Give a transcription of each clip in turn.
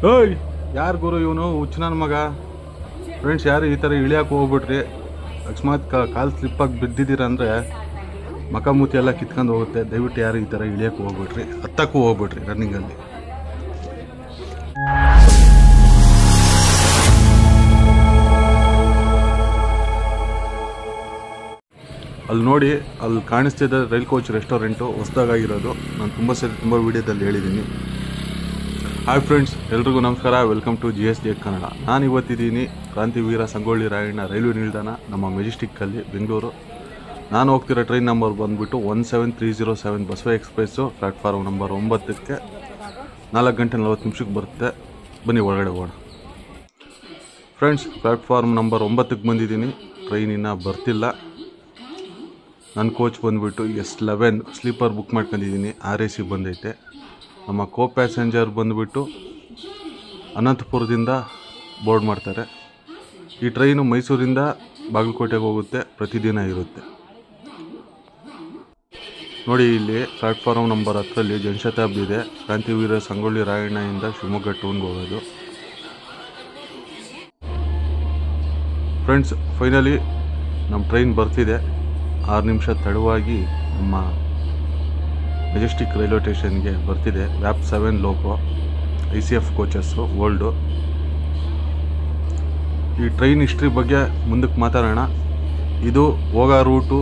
ಓಯ್ ಯಾರು ಗುರು ಇವನು ಹುಚ್ಚ ನನ್ನ ಮಗ. ಫ್ರೆಂಡ್ಸ್, ಯಾರು ಈ ಥರ ಇಳಿಯೋಕೆ ಹೋಗ್ಬಿಟ್ರಿ, ಅಕಸ್ಮಾತ್ ಕಾಲು ಸ್ಲಿಪ್ಪಾಗಿ ಬಿದ್ದಿದ್ದೀರ ಅಂದರೆ ಮಕ ಮೂತಿ ಎಲ್ಲ ಕಿತ್ಕೊಂಡು ಹೋಗುತ್ತೆ. ದಯವಿಟ್ಟು ಯಾರು ಈ ಥರ ಇಳಿಯೋಕೆ ಹೋಗ್ಬಿಟ್ರಿ, ಹತ್ತಕ್ಕೂ ಹೋಗ್ಬಿಟ್ರಿ ರನ್ನಿಂಗಲ್ಲಿ. ಅಲ್ಲಿ ನೋಡಿ, ಅಲ್ಲಿ ಕಾಣಿಸ್ತಿದ್ದ ರೈಲ್ ಕೋಚ್ ರೆಸ್ಟೋರೆಂಟು ಹೊಸದಾಗಿರೋದು. ನಾನು ತುಂಬ ವೀಡಿಯೋದಲ್ಲಿ ಹೇಳಿದ್ದೀನಿ. ಹಾಯ್ ಫ್ರೆಂಡ್ಸ್, ಎಲ್ರಿಗೂ ನಮಸ್ಕಾರ. Welcome to GSJ Kannada. ನಾನು ಇವತ್ತಿದ್ದೀನಿ ಕ್ರಾಂತಿವೀರ ಸಂಗೊಳ್ಳಿ ರಾಯಣ್ಣ ರೈಲ್ವೆ ನಿಲ್ದಾಣ, ನಮ್ಮ ಮೆಜೆಸ್ಟಿಕ್ಕಲ್ಲಿ, ಬೆಂಗಳೂರು. ನಾನು ಹೋಗ್ತಿರೋ ಟ್ರೈನ್ ನಂಬರ್ ಬಂದುಬಿಟ್ಟು 17307 ಬಸವ ಎಕ್ಸ್ಪ್ರೆಸ್ಸು. ಪ್ಲ್ಯಾಟ್ಫಾರ್ಮ್ ನಂಬರ್ 9ಕ್ಕೆ 4 ಗಂಟೆ 40 ನಿಮಿಷಕ್ಕೆ ಬರುತ್ತೆ. ಬನ್ನಿ ಒಳಗಡೆ ಹೋಗೋಣ. ಫ್ರೆಂಡ್ಸ್, ಪ್ಲ್ಯಾಟ್ಫಾರ್ಮ್ ನಂಬರ್ 9ಕ್ಕೆ ಬಂದಿದ್ದೀನಿ. ಟ್ರೈನ್ ಇನ್ನೂ ಬರ್ತಿಲ್ಲ. ನನ್ನ ಕೋಚ್ ಬಂದುಬಿಟ್ಟು S11 ಸ್ಲೀಪರ್ ಬುಕ್ ಮಾಡ್ಕೊಂಡಿದ್ದೀನಿ. RAC ಬಂದೈತೆ. ನಮ್ಮ ಕೋ ಪ್ಯಾಸೆಂಜರ್ ಬಂದುಬಿಟ್ಟು ಅನಂತಪುರದಿಂದ ಬೋರ್ಡ್ ಮಾಡ್ತಾರೆ. ಈ ಟ್ರೈನು ಮೈಸೂರಿಂದ ಬಾಗಲಕೋಟೆಗೆ ಹೋಗುತ್ತೆ, ಪ್ರತಿದಿನ ಇರುತ್ತೆ. ನೋಡಿ, ಇಲ್ಲಿ ಪ್ಲ್ಯಾಟ್ಫಾರ್ಮ್ ನಂಬರ್ 10ರಲ್ಲಿ ಜನಶತಾಬ್ದಿ ಇದೆ. ಕ್ರಾಂತಿವೀರ ಸಂಗೊಳ್ಳಿ ರಾಯಣ್ಣಯಿಂದ ಶಿವಮೊಗ್ಗ ಟೌನ್ಗೆ ಹೋಗೋದು. ಫ್ರೆಂಡ್ಸ್, ಫೈನಲಿ ನಮ್ಮ ಟ್ರೈನ್ ಬರ್ತಿದೆ. 6 ನಿಮಿಷ ತಡವಾಗಿ ನಮ್ಮ ಮೆಜೆಸ್ಟಿಕ್ ರೈಲ್ವೆ ಸ್ಟೇಷನ್ಗೆ ಬರ್ತಿದೆ. ವ್ಯಾಪ್ 7 ಲೋಕೋ ICF ಕೋಚಸ್ಸು ಓಲ್ಡು. ಈ ಟ್ರೈನ್ ಹಿಸ್ಟ್ರಿ ಬಗ್ಗೆ ಮುಂದಕ್ಕೆ ಮಾತಾಡೋಣ. ಇದು ಹೋಗೋ ರೂಟು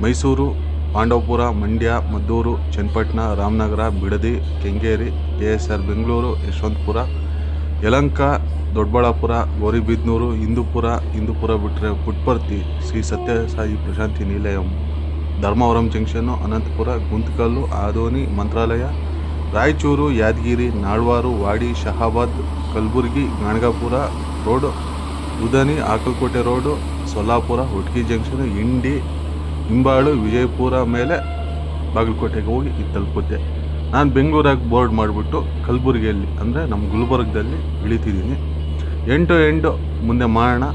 ಮೈಸೂರು, ಪಾಂಡವಪುರ, ಮಂಡ್ಯ, ಮದ್ದೂರು, ಚನ್ನಪಟ್ಟಣ, ರಾಮನಗರ, ಬಿಡದಿ, ಕೆಂಗೇರಿ, KSR ಬೆಂಗಳೂರು, ಯಶವಂತಪುರ, ಯಲಹಂಕ, ದೊಡ್ಡಬಳ್ಳಾಪುರ, ಗೌರಿಬಿದನೂರು, ಹಿಂದೂಪುರ ಬಿಟ್ಟರೆ ಪುಟ್ಪರ್ತಿ, ಶ್ರೀ ಸತ್ಯಸಾಯಿ ಪ್ರಶಾಂತಿ ನಿಲಯಂ, ಧರ್ಮವರಂ ಜಂಕ್ಷನ್ನು, ಅನಂತಪುರ, ಗುಂತಕಲ್ಲು, ಆದೋನಿ, ಮಂತ್ರಾಲಯ, ರಾಯಚೂರು, ಯಾದಗಿರಿ, ನಾಳ್ವಾರು, ವಾಡಿ, ಶಹಾಬಾದ್, ಕಲಬುರಗಿ, ಗಾಣಗಾಪುರ ರೋಡು, ಉದನಿ, ಆಕಲಕೋಟೆ ರೋಡು, ಸೊಲ್ಲಾಪುರ, ಹೊಟ್ಗಿ ಜಂಕ್ಷನು, ಇಂಡಿ, ಹಿಂಬಾಳು, ವಿಜಯಪುರ ಮೇಲೆ ಬಾಗಲಕೋಟೆಗೆ ಹೋಗಿ ಇದು ತಲುಪುತ್ತೆ. ನಾನು ಬೆಂಗಳೂರಾಗಿ ಬೋರ್ಡ್ ಮಾಡಿಬಿಟ್ಟು ಕಲಬುರಗಿಯಲ್ಲಿ ಅಂದರೆ ನಮ್ಮ ಗುಲ್ಬರ್ಗದಲ್ಲಿ ಇಳಿತಿದ್ದೀನಿ. ಎಂಡ್ ಟು ಎಂಡ್ ಮುಂದೆ ಮಾಡೋಣ.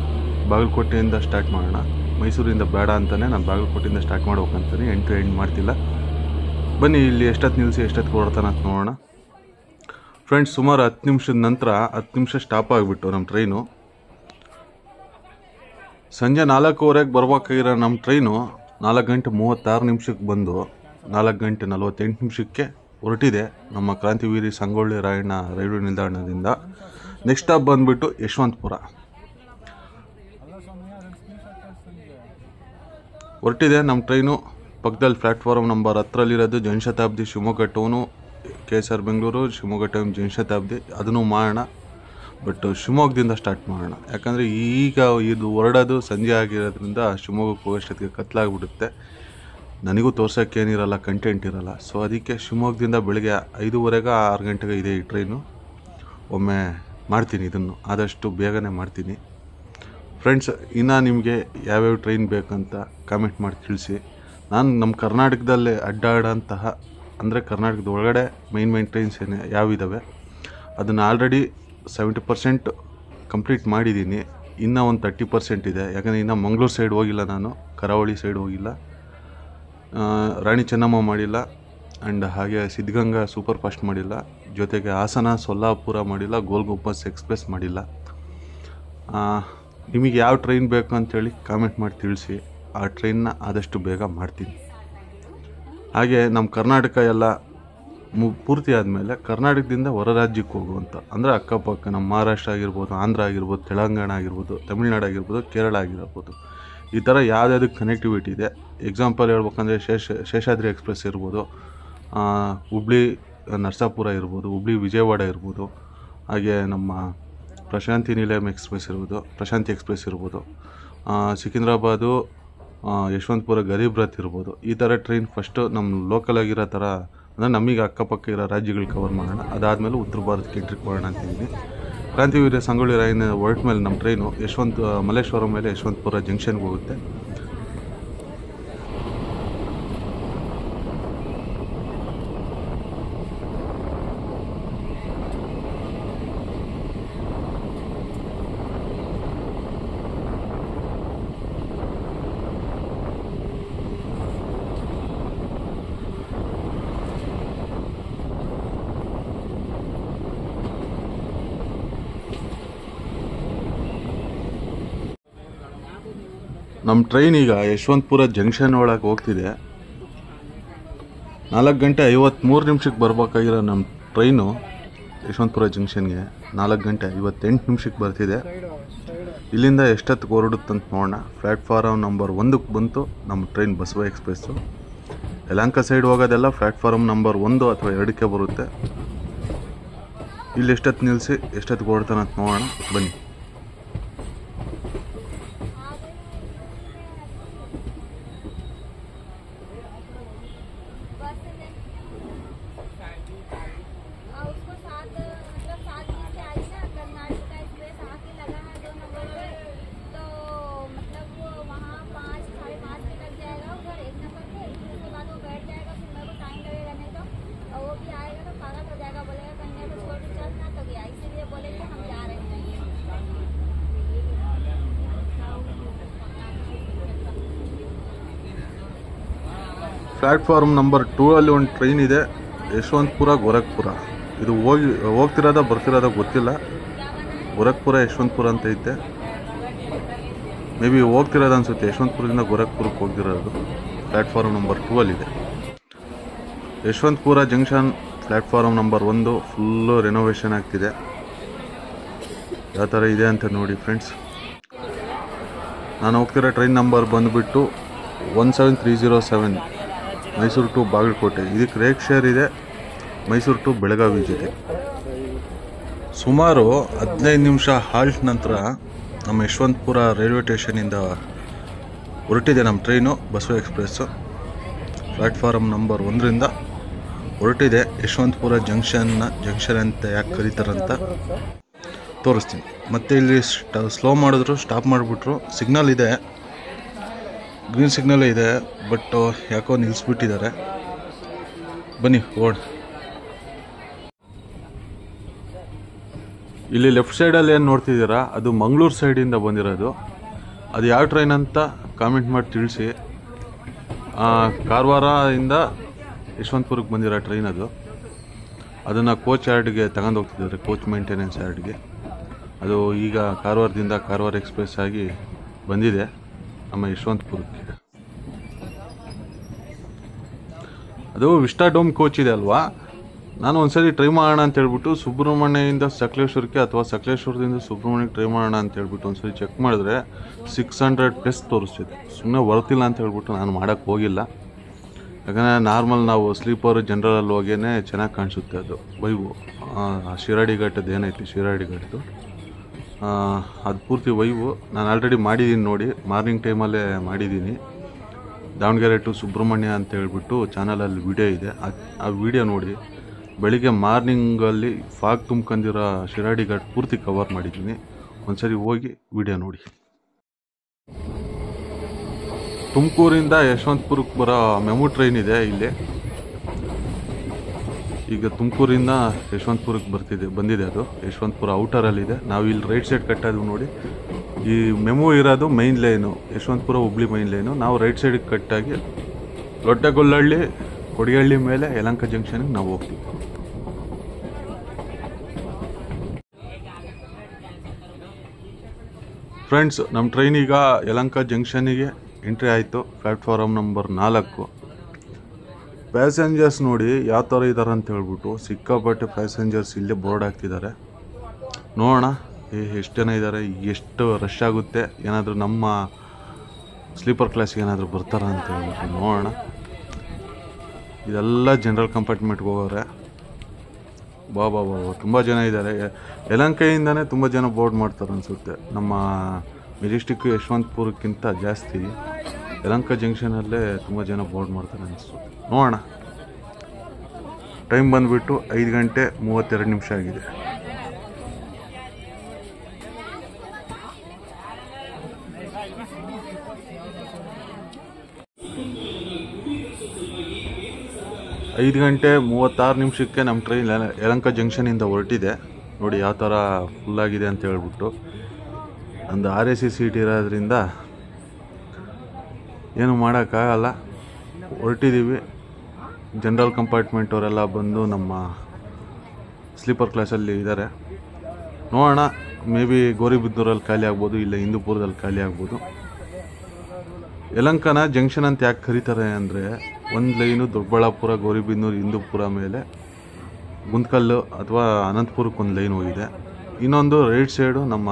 ಬಾಗಲಕೋಟೆಯಿಂದ ಸ್ಟಾರ್ಟ್ ಮಾಡೋಣ. ಮೈಸೂರಿಂದ ಬೇಡ ಅಂತಲೇ ನಾನು ಬಾಗಲಕೋಟೆಯಿಂದ ಸ್ಟಾರ್ಟ್ ಮಾಡ್ಬೇಕಂತಾನೆ ಎಂಡ್ ಟು ಎಂಡ್ ಮಾಡ್ತಿಲ್ಲ. ಬನ್ನಿ, ಇಲ್ಲಿ ಎಷ್ಟೊತ್ತು ನಿಲ್ಲಿಸಿ ಎಷ್ಟೊತ್ತು ಹೊರಡ್ತಾನೆ ಅಂತ ನೋಡೋಣ. ಫ್ರೆಂಡ್ಸ್, ಸುಮಾರು 10 ನಿಮಿಷದ ನಂತರ 10 ನಿಮಿಷ ಸ್ಟಾಪ್ ಆಗಿಬಿಟ್ಟು ನಮ್ಮ ಟ್ರೈನು. ಸಂಜೆ 4:15ಗೆ ಬರ್ಬೇಕಾಗಿರೋ ನಮ್ಮ ಟ್ರೈನು 4 ಗಂಟೆ 36 ನಿಮಿಷಕ್ಕೆ ಬಂದು 4 ಗಂಟೆ 48 ನಿಮಿಷಕ್ಕೆ ಹೊರಟಿದೆ ನಮ್ಮ ಕ್ರಾಂತಿವೀರ ಸಂಗೊಳ್ಳಿ ರಾಯಣ್ಣ ರೈಲ್ವೆ ನಿಲ್ದಾಣದಿಂದ. ನೆಕ್ಸ್ಟ್ ಸ್ಟಾಪ್ ಬಂದುಬಿಟ್ಟು ಯಶವಂತಪುರ ಹೊರಟಿದೆ ನಮ್ಮ ಟ್ರೈನು. ಪಕ್ಕದಲ್ಲಿ ಪ್ಲ್ಯಾಟ್ಫಾರ್ಮ್ ನಂಬರ್ 10ರಲ್ಲಿರೋದು Janshatabdi Shivamogga town, KSR Bengaluru, Shivamogga town Janshatabdi. ಅದನ್ನು ಮಾಡೋಣ, ಬಟ್ ಶಿವಮೊಗ್ಗದಿಂದ ಸ್ಟಾರ್ಟ್ ಮಾಡೋಣ. ಯಾಕಂದರೆ ಈಗ ಇದು ಹೊರಡೋದು ಸಂಜೆ ಆಗಿರೋದ್ರಿಂದ ಶಿವಮೊಗ್ಗಕ್ಕೆ ಹೋಗೋಷ್ಟೊತ್ತಿಗೆ ಕತ್ಲಾಗ್ಬಿಡುತ್ತೆ. ನನಗೂ ತೋರ್ಸೋಕ್ಕೇನಿರಲ್ಲ, ಕಂಟೆಂಟ್ ಇರಲ್ಲ. ಸೊ ಅದಕ್ಕೆ ಶಿವಮೊಗ್ಗದಿಂದ ಬೆಳಗ್ಗೆ 5:15 6 ಗಂಟೆಗೆ ಇದೆ ಈ ಟ್ರೈನು. ಒಮ್ಮೆ ಮಾಡ್ತೀನಿ, ಇದನ್ನು ಆದಷ್ಟು ಬೇಗನೆ ಮಾಡ್ತೀನಿ. ಫ್ರೆಂಡ್ಸ್, ಇನ್ನು ನಿಮಗೆ ಯಾವ್ಯಾವ ಟ್ರೈನ್ ಬೇಕಂತ ಕಾಮೆಂಟ್ ಮಾಡಿ ತಿಳಿಸಿ. ನಾನು ನಮ್ಮ ಕರ್ನಾಟಕದಲ್ಲೇ ಅಡ್ಡಾಡೋಂತಹ, ಅಂದರೆ ಕರ್ನಾಟಕದ ಒಳಗಡೆ ಮೈನ್ ಟ್ರೈನ್ಸ್ ಯಾವಿದ್ದಾವೆ ಅದನ್ನು ಆಲ್ರೆಡಿ 70% ಕಂಪ್ಲೀಟ್ ಮಾಡಿದ್ದೀನಿ. ಇನ್ನೂ ಒಂದು 30% ಇದೆ. ಯಾಕಂದರೆ ಇನ್ನೂ ಮಂಗಳೂರು ಸೈಡ್ ಹೋಗಿಲ್ಲ, ನಾನು ಕರಾವಳಿ ಸೈಡ್ ಹೋಗಿಲ್ಲ, ರಾಣಿ ಚೆನ್ನಮ್ಮ ಮಾಡಿಲ್ಲ, ಆ್ಯಂಡ್ ಹಾಗೆ ಸಿದ್ಧಗಂಗಾ ಸೂಪರ್ ಫಾಸ್ಟ್ ಮಾಡಿಲ್ಲ, ಜೊತೆಗೆ ಹಾಸನ ಸೊಲ್ಲಾಪುರ ಮಾಡಿಲ್ಲ, ಗೋಲ್ ಗುಂಬಜ್ ಎಕ್ಸ್ಪ್ರೆಸ್ ಮಾಡಿಲ್ಲ. ನಿಮಗೆ ಯಾವ ಟ್ರೈನ್ ಬೇಕು ಅಂಥೇಳಿ ಕಾಮೆಂಟ್ ಮಾಡಿ ತಿಳಿಸಿ. ಆ ಟ್ರೈನ್ನ ಆದಷ್ಟು ಬೇಗ ಮಾಡ್ತೀನಿ. ಹಾಗೆ ನಮ್ಮ ಕರ್ನಾಟಕ ಎಲ್ಲ ಪೂರ್ತಿ ಆದಮೇಲೆ ಕರ್ನಾಟಕದಿಂದ ಹೊರ ರಾಜ್ಯಕ್ಕೆ ಹೋಗುವಂಥ, ಅಂದರೆ ಅಕ್ಕಪಕ್ಕ ನಮ್ಮ ಮಹಾರಾಷ್ಟ್ರ ಆಗಿರ್ಬೋದು, ಆಂಧ್ರ ಆಗಿರ್ಬೋದು, ತೆಲಂಗಾಣ ಆಗಿರ್ಬೋದು, ತಮಿಳ್ನಾಡು ಆಗಿರ್ಬೋದು, ಕೇರಳ ಆಗಿರ್ಬೋದು, ಈ ಥರ ಯಾವುದ್ಯಾವುದಕ್ಕೆ ಕನೆಕ್ಟಿವಿಟಿ ಇದೆ. ಎಕ್ಸಾಂಪಲ್ ಹೇಳ್ಬೇಕಂದ್ರೆ ಶೇಷಾದ್ರಿ ಎಕ್ಸ್ಪ್ರೆಸ್ ಇರ್ಬೋದು, ಹುಬ್ಳಿ ನರಸಾಪುರ ಇರ್ಬೋದು, ಹುಬ್ಳಿ ವಿಜಯವಾಡ ಇರ್ಬೋದು, ಹಾಗೆ ನಮ್ಮ ಪ್ರಶಾಂತಿ ನಿಲಯಂ ಎಕ್ಸ್ಪ್ರೆಸ್ ಇರ್ಬೋದು, ಪ್ರಶಾಂತಿ ಎಕ್ಸ್ಪ್ರೆಸ್ ಇರ್ಬೋದು, ಸಿಕಿಂದ್ರಾಬಾದು ಯಶವಂತಪುರ ಗರೀಬ್ ರಥ್ ಇರ್ಬೋದು. ಈ ಥರ ಟ್ರೈನ್ ಫಸ್ಟು ನಮ್ಮ ಲೋಕಲ್ ಆಗಿರೋ ಥರ, ಅಂದರೆ ನಮಗೆ ಅಕ್ಕಪಕ್ಕ ಇರೋ ರಾಜ್ಯಗಳು ಕವರ್ ಮಾಡೋಣ. ಅದಾದಮೇಲೆ ಉತ್ತರ ಭಾರತಕ್ಕೆ ಎಂಟ್ರಿ ಕೊಡೋಣ ಅಂತಿದ್ದೀನಿ. ಕ್ರಾಂತಿವೀರ ಸಂಗೊಳ್ಳಿ ರಾಯಣ್ಣ ಹೊರಟ ಮೇಲೆ ನಮ್ಮ ಟ್ರೈನು ಮಲ್ಲೇಶ್ವರ ಮೇಲೆ ಯಶವಂತಪುರ ಜಂಕ್ಷನ್ಗೆ ಹೋಗುತ್ತೆ. ನಮ್ಮ ಟ್ರೈನ್ ಈಗ ಯಶವಂತಪುರ ಜಂಕ್ಷನ್ ಒಳಗೆ ಹೋಗ್ತಿದೆ. 4 ಗಂಟೆ 53 ನಿಮಿಷಕ್ಕೆ ಬರಬೇಕಾಗಿರೋ ನಮ್ಮ ಟ್ರೈನು ಯಶವಂತಪುರ ಜಂಕ್ಷನ್ಗೆ 4 ಗಂಟೆ 58 ನಿಮಿಷಕ್ಕೆ ಬರ್ತಿದೆ. ಇಲ್ಲಿಂದ ಎಷ್ಟೊತ್ತಿಗೆ ಹೊರಡುತ್ತಂತ ನೋಡೋಣ. ಪ್ಲ್ಯಾಟ್ಫಾರಮ್ ನಂಬರ್ 1ಕ್ಕೆ ಬಂತು ನಮ್ಮ train Basava express. Yelahanka side ಹೋಗೋದೆಲ್ಲ ಪ್ಲ್ಯಾಟ್ಫಾರಮ್ ನಂಬರ್ 1 ಅಥವಾ 2ಕ್ಕೆ ಬರುತ್ತೆ. ಇಲ್ಲಿ ಎಷ್ಟೊತ್ತು ನಿಲ್ಲಿಸಿ ಎಷ್ಟೊತ್ತಿಗೆ ಹೊರಡ್ತಾನಂತ ನೋಡೋಣ ಬನ್ನಿ. ಪ್ಲ್ಯಾಟ್ಫಾರ್ಮ್ ನಂಬರ್ 2 ಅಲ್ಲಿ ಒಂದು ಟ್ರೈನ್ ಇದೆ, ಯಶವಂತಪುರ ಗೋರಖ್ಪುರ. ಇದು ಹೋಗ್ತಿರೋದ ಬರ್ತಿರೋದ ಗೊತ್ತಿಲ್ಲ. ಗೋರಖ್ಪುರ ಯಶವಂತಪುರ ಅಂತ ಐತೆ. ಮೇ ಬಿ ಹೋಗ್ತಿರೋದು ಅನಿಸುತ್ತೆ. ಯಶವಂತಪುರದಿಂದ ಗೋರಖ್ಪುರಕ್ಕೆ ಹೋಗ್ತಿರೋದು. ಪ್ಲ್ಯಾಟ್ಫಾರ್ಮ್ ನಂಬರ್ 2 ಅಲ್ಲಿದೆ. Yeshwanthpur junction platform number 1 full renovation ಆಗ್ತಿದೆ. ಯಾವ ಥರ ಇದೆ ಅಂತ ನೋಡಿ ಫ್ರೆಂಡ್ಸ್. ನಾನು ಹೋಗ್ತಿರೋ ಟ್ರೈನ್ ನಂಬರ್ ಬಂದುಬಿಟ್ಟು 17307 ಮೈಸೂರು ಟು ಬಾಗಲಕೋಟೆ. ಇದಕ್ಕೆ ರೇಕ್ ಶೇರ್ ಇದೆ ಮೈಸೂರು ಟು ಬೆಳಗಾವಿ ಜೊತೆ. ಸುಮಾರು 15 ನಿಮಿಷ ಹಾಲ್ಟ್ ನಂತರ ನಮ್ಮ ಯಶವಂತಪುರ ರೈಲ್ವೆ ಸ್ಟೇಷನಿಂದ ಹೊರಟಿದೆ ನಮ್ಮ train Basava express. Platform number 1ರಿಂದ ಹೊರಟಿದೆ. ಯಶವಂತಪುರ ಜಂಕ್ಷನ್ ಅಂತ ಯಾಕೆ ಕರೀತಾರಂತ ತೋರಿಸ್ತೀನಿ. ಮತ್ತು ಇಲ್ಲಿ ಸ್ಲೋ ಮಾಡಿದ್ರು, ಸ್ಟಾಪ್ ಮಾಡಿಬಿಟ್ರು. ಸಿಗ್ನಲ್ ಇದೆ, ಗ್ರೀನ್ ಸಿಗ್ನಲ್ ಇದೆ, ಬಟ್ ಯಾಕೋ ನಿಲ್ಲಿಸ್ಬಿಟ್ಟಿದ್ದಾರೆ. ಬನ್ನಿ ಓಡ್. ಇಲ್ಲಿ ಲೆಫ್ಟ್ ಸೈಡಲ್ಲಿ ಏನು ನೋಡ್ತಿದ್ದೀರಾ ಅದು ಮಂಗಳೂರು ಸೈಡಿಂದ ಬಂದಿರೋದು. ಅದು ಯಾವ ಟ್ರೈನ್ ಅಂತ ಕಾಮೆಂಟ್ ಮಾಡಿ ತಿಳಿಸಿ. ಕಾರವಾರದಿಂದ ಯಶವಂತಪುರಕ್ಕೆ ಬಂದಿರೋ ಟ್ರೈನ್ ಅದು. ಅದನ್ನು ಕೋಚ್ ಯಾರ್ಡ್ಗೆ ತಗೊಂಡು ಹೋಗ್ತಿದ್ದಾರೆ, ಕೋಚ್ ಮೇಂಟೆನೆನ್ಸ್ ಯಾರ್ಡ್ಗೆ. ಅದು ಈಗ ಕಾರವಾರದಿಂದ ಕಾರವಾರ ಎಕ್ಸ್ಪ್ರೆಸ್ ಆಗಿ ಬಂದಿದೆ ನಮ್ಮ ಯಶವಂತಪುರಕ್ಕೆ. ಅದು ವಿಸ್ಟಾಡೋಮ್ ಕೋಚ್ ಇದೆ ಅಲ್ವಾ. ನಾನು ಒಂದ್ಸರಿ ಟ್ರೈ ಮಾಡೋಣ ಅಂತ ಹೇಳ್ಬಿಟ್ಟು ಸುಬ್ರಹ್ಮಣ್ಯದಿಂದ ಸಕಲೇಶ್ವರಕ್ಕೆ ಅಥವಾ ಸಕಲೇಶ್ವರದಿಂದ ಸುಬ್ರಹ್ಮಣ್ಯಕ್ಕೆ ಟ್ರೈ ಮಾಡೋಣ ಅಂತ ಹೇಳ್ಬಿಟ್ಟು ಒಂದ್ಸರಿ ಚೆಕ್ ಮಾಡಿದ್ರೆ 600+ ತೋರಿಸ್ತಿದೆ. ಸುಮ್ಮನೆ ಬರ್ತಿಲ್ಲ ಅಂತ ಹೇಳ್ಬಿಟ್ಟು ನಾನು ಮಾಡೋಕ್ಕೆ ಹೋಗಿಲ್ಲ. ಯಾಕಂದರೆ ನಾರ್ಮಲ್ ನಾವು ಸ್ಲೀಪರ್ ಜನರಲಲ್ಲಿ ಹೋಗೇ ಚೆನ್ನಾಗಿ ಕಾಣಿಸುತ್ತೆ ಅದು ವೈವು. ಶಿರಾಡಿ ಘಾಟದ್ದು ಏನೈತಿ, ಶಿರಾಡಿ ಘಾಟದ್ದು ಅದು ಪೂರ್ತಿ ವೈವು. ನಾನು ಆಲ್ರೆಡಿ ಮಾಡಿದ್ದೀನಿ ನೋಡಿ, ಮಾರ್ನಿಂಗ್ ಟೈಮಲ್ಲೇ ಮಾಡಿದ್ದೀನಿ. ದಾವಣಗೆರೆ ಟು ಸುಬ್ರಹ್ಮಣ್ಯ ಅಂತ ಹೇಳ್ಬಿಟ್ಟು ಚಾನಲಲ್ಲಿ ವಿಡಿಯೋ ಇದೆ. ಆ ವಿಡಿಯೋ ನೋಡಿ. ಬೆಳಿಗ್ಗೆ ಮಾರ್ನಿಂಗಲ್ಲಿ ಫಾಗ್ ತುಂಬ್ಕೊಂಡಿರೋ ಶಿರಾಡಿ ಘಾಟ್ ಪೂರ್ತಿ ಕವರ್ ಮಾಡಿದ್ದೀನಿ. ಒಂದ್ಸರಿ ಹೋಗಿ ವಿಡಿಯೋ ನೋಡಿ. ತುಮಕೂರಿಂದ ಯಶವಂತಪುರಕ್ಕೆ ಬರೋ ಮೆಮು ಟ್ರೈನ್ ಇದೆ ಇಲ್ಲಿ. ಈಗ ತುಮಕೂರಿಂದ ಯಶವಂತಪುರಕ್ಕೆ ಬಂದಿದೆ ಅದು. ಯಶವಂತಪುರ ಔಟರಲ್ಲಿದೆ. ನಾವು ಇಲ್ಲಿ ರೈಟ್ ಸೈಡ್ ಕಟ್ಟೋದು ನೋಡಿ. ಈ ಮೆಮು ಇರೋದು main line, Yeshwanthpur Hubli main line. ನಾವು ರೈಟ್ ಸೈಡಿಗೆ ಕಟ್ಟಾಗಿ ಲೊಟ್ಟೆಗೊಲ್ಲಹಳ್ಳಿ ಕೊಡಿಹಳ್ಳಿ ಮೇಲೆ ಯಲಹಂಕ ಜಂಕ್ಷನ್ಗೆ ನಾವು ಹೋಗ್ತೀವಿ. ಫ್ರೆಂಡ್ಸ್, ನಮ್ಮ ಟ್ರೈನ್ ಈಗ ಯಲಹಂಕ ಜಂಕ್ಷನಿಗೆ ಎಂಟ್ರಿ ಆಯಿತು. Platform number 4. ಪ್ಯಾಸೆಂಜರ್ಸ್ ನೋಡಿ ಯಾವ ಥರ ಇದ್ದಾರೆ ಅಂತ ಹೇಳ್ಬಿಟ್ಟು ಸಿಕ್ಕಾಪಟ್ಟೆ ಪ್ಯಾಸೆಂಜರ್ಸ್ ಇಲ್ಲೇ ಬೋರ್ಡ್ ಹಾಕ್ತಿದ್ದಾರೆ. ನೋಡೋಣ ಎಷ್ಟು ಜನ ಇದ್ದಾರೆ, ಎಷ್ಟು ರಶ್ ಆಗುತ್ತೆ, ಏನಾದರೂ ನಮ್ಮ ಸ್ಲೀಪರ್ ಕ್ಲಾಸಿಗೆ ಏನಾದರೂ ಬರ್ತಾರ ಅಂತ ಹೇಳ್ಬಿಟ್ಟು ನೋಡೋಣ. ಇದೆಲ್ಲ ಜನರಲ್ ಕಂಪಾರ್ಟ್ಮೆಂಟ್ಗೆ ಹೋಗೋರೆ. ಬಾ ತುಂಬ ಜನ ಇದ್ದಾರೆ. ಯಲಹಂಕೆಯಿಂದನೇ ತುಂಬ ಜನ ಬೋರ್ಡ್ ಮಾಡ್ತಾರೆ ಅನಿಸುತ್ತೆ. ನಮ್ಮ ಮೆಜೆಸ್ಟಿಕ್ ಯಶವಂತಪುರಕ್ಕಿಂತ ಜಾಸ್ತಿ ಯಲಹಂಕ ಜಂಕ್ಷನಲ್ಲೇ ತುಂಬ ಜನ ಬೋರ್ಡ್ ಮಾಡ್ತಾರೆ ಅನಿಸುತ್ತೆ. ನೋಡೋಣ. ಟೈಮ್ ಬಂದುಬಿಟ್ಟು 5 ಗಂಟೆ 32 ನಿಮಿಷ ಆಗಿದೆ. ಐದು ಗಂಟೆ 36 ನಿಮಿಷಕ್ಕೆ ನಮ್ಮ ಟ್ರೈನ್ ಯಲಹಂಕ ಜಂಕ್ಷನಿಂದ ಹೊರಟಿದೆ. ನೋಡಿ ಯಾವ ಥರ ಫುಲ್ಲಾಗಿದೆ ಅಂತ ಹೇಳ್ಬಿಟ್ಟು. ಒಂದು RAC ಸೀಟ್ ಇರೋದ್ರಿಂದ ಏನು ಮಾಡೋಕ್ಕಾಗಲ್ಲ. ಹೊರಟಿದ್ದೀವಿ. ಜನರಲ್ ಕಂಪಾರ್ಟ್ಮೆಂಟ್ ಅವರೆಲ್ಲ ಬಂದು ನಮ್ಮ ಸ್ಲೀಪರ್ ಕ್ಲಾಸಲ್ಲಿ ಇದ್ದಾರೆ. ನೋಡೋಣ, ಮೇ ಬಿ ಗೌರಿಬಿದನೂರಲ್ಲಿ ಖಾಲಿ ಆಗ್ಬೋದು, ಇಲ್ಲ ಹಿಂದೂಪುರದಲ್ಲಿ ಖಾಲಿ ಆಗ್ಬೋದು. ಯಲಹಂಕನ ಜಂಕ್ಷನ್ ಅಂತ ಯಾಕೆ ಕರೀತಾರೆ ಅಂದರೆ, ಒಂದು ಲೈನು ದೊಡ್ಡಬಳ್ಳಾಪುರ, ಗೌರಿಬಿದನೂರು, ಹಿಂದೂಪುರ ಮೇಲೆ ಗುಂತ್ಕಲ್ಲು ಅಥವಾ ಅನಂತಪುರಕ್ಕೆ ಒಂದು ಲೈನ್ ಹೋಗಿದೆ. ಇನ್ನೊಂದು ರೈಟ್ ಸೈಡು ನಮ್ಮ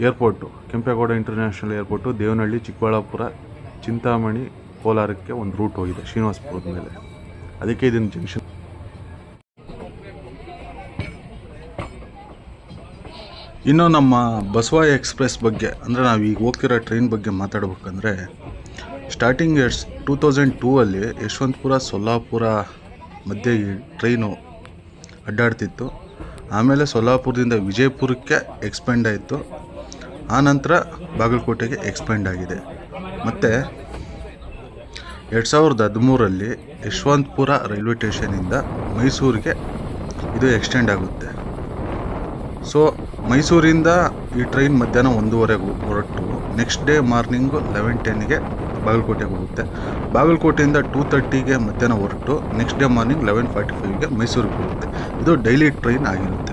airport, Kempegowda international airport, Devanahalli, Chikkaballapur, Chintamani, ಕೋಲಾರಕ್ಕೆ ಒಂದು ರೂಟ್ ಹೋಗಿದೆ ಶ್ರೀನಿವಾಸಪುರದ ಮೇಲೆ. ಅದಕ್ಕೆ ಇದನ್ನು ಜಂಕ್ಷನ್. ಇನ್ನು ನಮ್ಮ ಬಸವ ಎಕ್ಸ್ಪ್ರೆಸ್ ಬಗ್ಗೆ ಅಂದರೆ ನಾವು ಈಗ ಹೋಗ್ತಿರೋ ಟ್ರೈನ್ ಬಗ್ಗೆ ಮಾತಾಡ್ಬೇಕಂದ್ರೆ, ಸ್ಟಾರ್ಟಿಂಗ್ 2002 ಯಶವಂತಪುರ ಸೊಲ್ಲಾಪುರ ಮಧ್ಯೆ ಈ ಟ್ರೈನು ಅಡ್ಡಾಡ್ತಿತ್ತು. ಆಮೇಲೆ ಸೊಲ್ಲಾಪುರದಿಂದ ವಿಜಯಪುರಕ್ಕೆ ಎಕ್ಸ್ಪೆಂಡ್ ಆಯಿತು. ಆನಂತರ ಬಾಗಲಕೋಟೆಗೆ ಎಕ್ಸ್ಪೆಂಡ್ ಆಗಿದೆ. ಮತ್ತು 2013 ಯಶವಂತಪುರ ರೈಲ್ವೆ ಸ್ಟೇಷನಿಂದ ಮೈಸೂರಿಗೆ ಇದು ಎಕ್ಸ್ಟೆಂಡ್ ಆಗುತ್ತೆ. ಸೊ ಮೈಸೂರಿಂದ ಈ ಟ್ರೈನ್ ಮಧ್ಯಾಹ್ನ 1:30ಗೆ ಹೊರಟು ನೆಕ್ಸ್ಟ್ ಡೇ ಮಾರ್ನಿಂಗು 11:10ಗೆ ಬಾಗಲಕೋಟೆಗೆ ಹೋಗುತ್ತೆ. ಬಾಗಲಕೋಟೆಯಿಂದ 2:30ಗೆ ಮಧ್ಯಾಹ್ನ ಹೊರಟು ನೆಕ್ಸ್ಟ್ ಡೇ ಮಾರ್ನಿಂಗ್ 11:45ಗೆ ಮೈಸೂರಿಗೆ ಹೋಗುತ್ತೆ. ಇದು ಡೈಲಿ ಟ್ರೈನ್ ಆಗಿರುತ್ತೆ.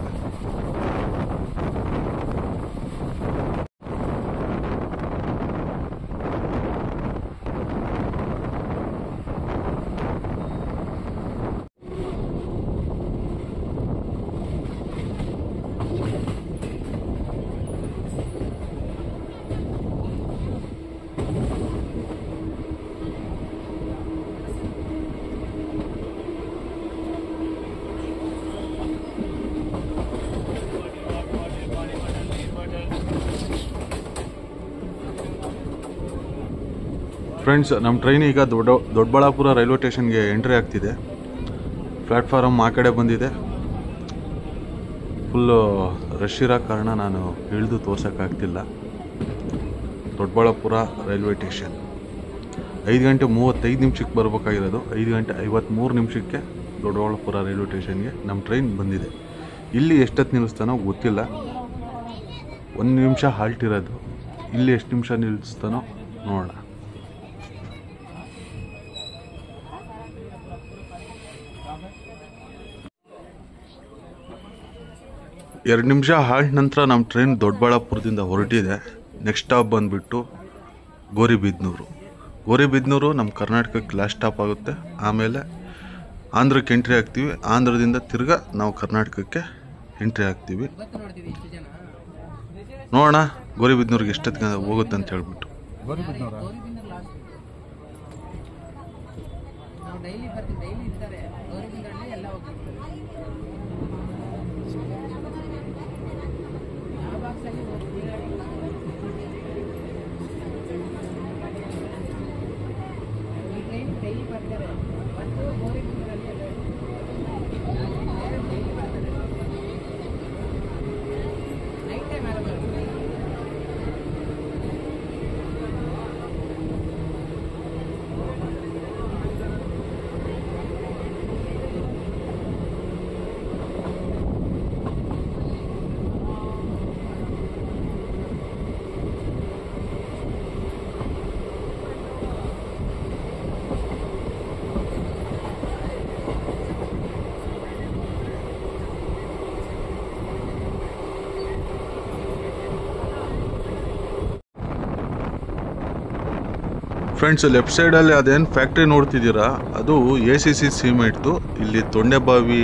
ಫ್ರೆಂಡ್ಸ್, ನಮ್ಮ ಟ್ರೈನ್ ಈಗ ದೊಡ್ಡಬಳ್ಳಾಪುರ ರೈಲ್ವೆ ಸ್ಟೇಷನ್ಗೆ ಎಂಟ್ರಿ ಆಗ್ತಿದೆ. ಪ್ಲ್ಯಾಟ್ಫಾರಮ್ ಆ ಕಡೆ ಬಂದಿದೆ. ಫುಲ್ಲು ರಶ್ ಇರೋ ಕಾರಣ ನಾನು ಇಳಿದು ತೋರ್ಸೋಕ್ಕಾಗ್ತಿಲ್ಲ. ದೊಡ್ಡಬಳ್ಳಾಪುರ ರೈಲ್ವೆ ಸ್ಟೇಷನ್ 5:35 ಬರಬೇಕಾಗಿರೋದು 5:53 ದೊಡ್ಡಬಳ್ಳಾಪುರ ರೈಲ್ವೆ ಸ್ಟೇಷನ್ಗೆ ನಮ್ಮ ಟ್ರೈನ್ ಬಂದಿದೆ. ಇಲ್ಲಿ ಎಷ್ಟೊತ್ತು ನಿಲ್ಲಿಸ್ತಾನೋ ಗೊತ್ತಿಲ್ಲ. 1 ನಿಮಿಷ ಹಾಲ್ಟ್ ಇರೋದು. ಇಲ್ಲಿ ಎಷ್ಟು ನಿಮಿಷ ನಿಲ್ಲಿಸ್ತಾನೋ ನೋಡೋಣ. 2 ನಿಮಿಷ ಹಾಲ್ಟ್ ನಂತರ ನಮ್ಮ ಟ್ರೈನ್ ದೊಡ್ಡಬಳ್ಳಾಪುರದಿಂದ ಹೊರಟಿದೆ. ನೆಕ್ಸ್ಟ್ ಸ್ಟಾಪ್ ಬಂದುಬಿಟ್ಟು ಗೌರಿಬಿದನೂರು ನಮ್ಮ ಕರ್ನಾಟಕಕ್ಕೆ ಲಾಸ್ಟ್ ಸ್ಟಾಪ್ ಆಗುತ್ತೆ. ಆಮೇಲೆ ಆಂಧ್ರಕ್ಕೆ ಎಂಟ್ರಿ ಆಗ್ತೀವಿ. ಆಂಧ್ರದಿಂದ ತಿರ್ಗಾ ನಾವು ಕರ್ನಾಟಕಕ್ಕೆ ಎಂಟ್ರಿ ಆಗ್ತೀವಿ. ನೋಡೋಣ ಗೌರಿಬಿದನೂರಿಗೆ ಎಷ್ಟೊತ್ತಿಗೆ ಹೋಗುತ್ತೆ ಅಂತ ಹೇಳ್ಬಿಟ್ಟು. ಫ್ರೆಂಡ್ಸ್, ಲೆಫ್ಟ್ ಸೈಡಲ್ಲಿ ಅದೇನು ಫ್ಯಾಕ್ಟ್ರಿ ನೋಡ್ತಿದ್ದೀರಾ, ಅದು ACC ಸಿಮೆಂಟ್ದು. ಇಲ್ಲಿ ತೊಂಡೆಬಾವಿ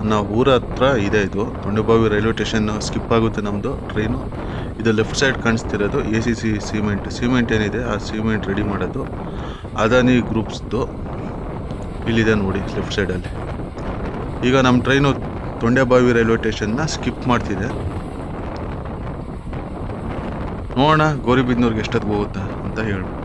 ಅನ್ನೋ ಊರ ಹತ್ರ ಇದೆ. ಇದು ತೊಂಡೆಬಾವಿ ರೈಲ್ವೆ ಸ್ಟೇಷನ್ ಸ್ಕಿಪ್ ಆಗುತ್ತೆ ನಮ್ಮದು ಟ್ರೈನು. ಇದು ಲೆಫ್ಟ್ ಸೈಡ್ ಕಾಣಿಸ್ತಿರೋದು ACC ಸಿಮೆಂಟ್ ಏನಿದೆ ಆ ಸಿಮೆಂಟ್ ರೆಡಿ ಮಾಡೋದು ಅದಾನಿ ಗ್ರೂಪ್ಸ್ದು. ಇಲ್ಲಿದೆ ನೋಡಿ ಲೆಫ್ಟ್ ಸೈಡಲ್ಲಿ. ಈಗ ನಮ್ಮ ಟ್ರೈನು ತೊಂಡೆಬಾವಿ ರೈಲ್ವೆ ಸ್ಟೇಷನ್ನ ಸ್ಕಿಪ್ ಮಾಡ್ತಿದೆ. ನೋಡೋಣ ಗೌರಿಬಿದನೂರಿಗೆ ಎಷ್ಟೊತ್ತಿಗೆ ಹೋಗುತ್ತಾ ಅಂತ ಹೇಳ್ಬಿಟ್ಟು.